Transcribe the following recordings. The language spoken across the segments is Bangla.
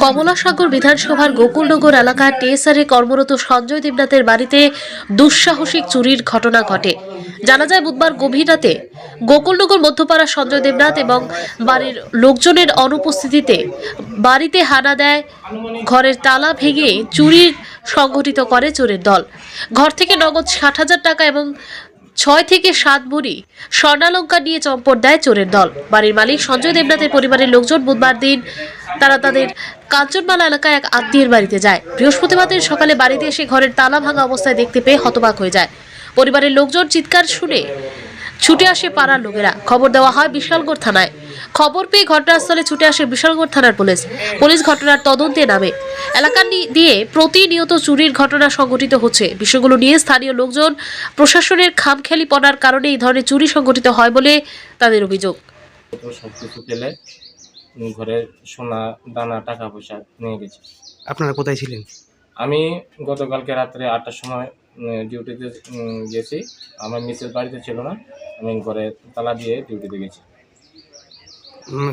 কমলাসাগর বিধানসভার গোকুলনগর এলাকার টিএসআরে কর্মরত সঞ্জয় দেবনাথের বাড়িতে দুঃসাহসিক চুরির ঘটনা ঘটে। জানা যায় বুধবার গভীর রাতে গোকুলনগর মধ্যপাড়া সঞ্জয় দেবনাথ এবং বাড়ির লোকজনের অনুপস্থিতিতে বাড়িতে হানা দেয়, ঘরের তালা ভেঙে চুরির সংঘটিত করে চোরের দল। ঘর থেকে নগদ 60,000 টাকা এবং 6 থেকে 7 ভরি স্বর্ণালঙ্কার নিয়ে চম্পট দেয় চোরের দল। বাড়ির মালিক সঞ্জয় দেবনাথের পরিবারের লোকজন বুধবার দিন তারা তাদের কাঞ্চনমালা এলাকায় এক আত্মীয়ের বাড়িতে যায়। বৃহস্পতিবার দিন সকালে বাড়িতে এসে ঘরের তালা ভাঙা অবস্থায় দেখতে পেয়ে হতবাক হয়ে যায়। পরিবারের লোকজন চিৎকার শুনে ছুটে আসে পাড়ার লোকেরা। খবর দেওয়া হয় বিশালগড় থানায়। খবর পেয়ে ঘটনাস্থলে ছুটে আসে বিশালগড় থানার পুলিশ ঘটনার তদন্তে নামে। এলাকা দিয়ে প্রতিনিয়ত চুরির ঘটনা সংঘটিত হচ্ছে। বিষয়গুলো নিয়ে স্থানীয় লোকজন প্রশাসনের খামখেয়ালিপনার কারণে এই ধরনের চুরি সংঘটিত হয় বলে তাদের অভিযোগ। সবকিছু পেলে ঘরের সোনা দানা টাকা পয়সা নিয়ে গেছে। আপনারা কোথায় ছিলেন? আমি গতকালকে রাত্রে 8টার সময় ডিউটিতে গেছি। আমার মিসেস বাড়িতে ছিল না, আমি ঘরে তালা দিয়ে ডিউটিতে গেছি।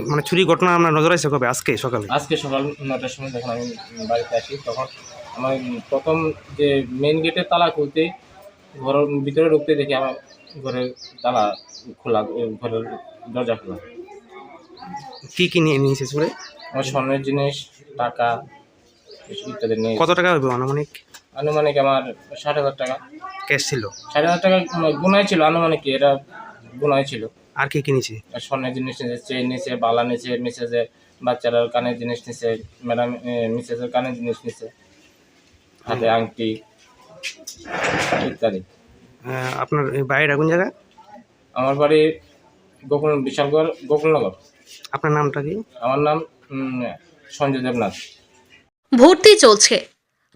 মানে চুরি ঘটনা আপনার নজর আসছে কবে? আজকে সকালে? আজকে সকাল 9টার সময় যখন আমি বাড়িতে আসি তখন আমার প্রথম যে মেন গেটের তালা খুলতে ঘরের ভিতরে ঢুকতে দেখি আমার ঘরের তালা খোলা, ঘরের দরজা খোলা। কি নিয়ে নিয়েছে চুরে? আমার স্বর্ণের জিনিস, টাকা ইত্যাদি নিয়ে। কত টাকা হবে আনুমানিক? আনুমানিক আমার 60,000 টাকা ক্যাশ ছিল। 60,000 টাকা গুনাই ছিল, আনুমানিক এরা গুনাই ছিল। আর কি কিনেছে? স্বর্ণের জিনিস নিয়েছে, চেন নিয়েছে, বালা নিয়েছে, মিসেসের বাচ্চারা কানের জিনিস নিয়েছে, ম্যাডাম মিসেসের কানের জিনিস নিয়েছে, হাতে আংটি ইত্যাদি। আপনার বাড়ির কোন জায়গা? আমার বাড়ি বিশালগড় গোকুলনগর। আপনার নামটা কি? আমার নাম সঞ্জয় দেবনাথ। ভর্তি চলছে।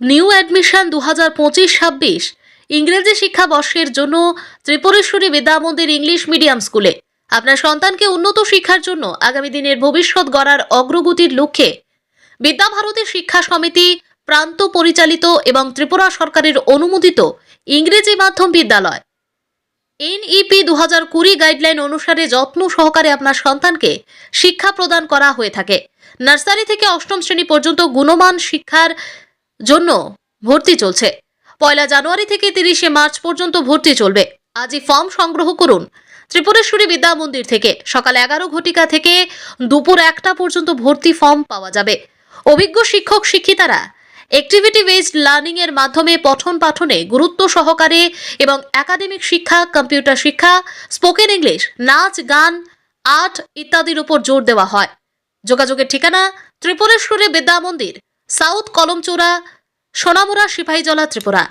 নিউ অ্যাডমিশন 2025-26 ইংরেজি শিক্ষাবর্ষের জন্য ত্রিপুরেশ্বরী বিদ্যামন্দির ইংলিশ মিডিয়াম স্কুলে আপনার সন্তানকে উন্নত শিক্ষার জন্য আগামী দিনের ভবিষ্যৎ গড়ার অগ্রগতির লক্ষ্যে বিদ্যাভারতী শিক্ষা সমিতি প্রান্ত পরিচালিত এবং ত্রিপুরা সরকারের অনুমোদিত ইংরেজি মাধ্যম বিদ্যালয় NEP 2020 গাইডলাইন অনুসারে যত্ন সহকারে আপনার সন্তানকে শিক্ষা প্রদান করা হয়ে থাকে। নার্সারি থেকে 8ম শ্রেণী পর্যন্ত গুণমান শিক্ষার জন্য ভর্তি চলছে। 1 জানুয়ারি থেকে 30 মার্চ পর্যন্ত ভর্তি চলবে। আজই ফর্ম সংগ্রহ করুন ত্রিপুরেশ্বরী বিদ্যা মন্দির থেকে। সকাল 11 ঘটিকা থেকে দুপুর 1টা পর্যন্ত ভর্তি ফর্ম পাওয়া যাবে। অভিজ্ঞ শিক্ষক শিক্ষিকারা অ্যাক্টিভিটি বেসড লার্নিং এর মাধ্যমে পঠন পাঠনে গুরুত্ব সহকারে এবং একাডেমিক শিক্ষা, কম্পিউটার শিক্ষা, স্পোকেন ইংলিশ, নাচ, গান, আর্ট ইত্যাদির উপর জোর দেওয়া হয়। যোগাযোগের ঠিকানা ত্রিপুরেশ্বরী বিদ্যা মন্দির, সাউথ কলমচৌড়া, সোনামুড়া, সিপাহীজলা, ত্রিপুরা।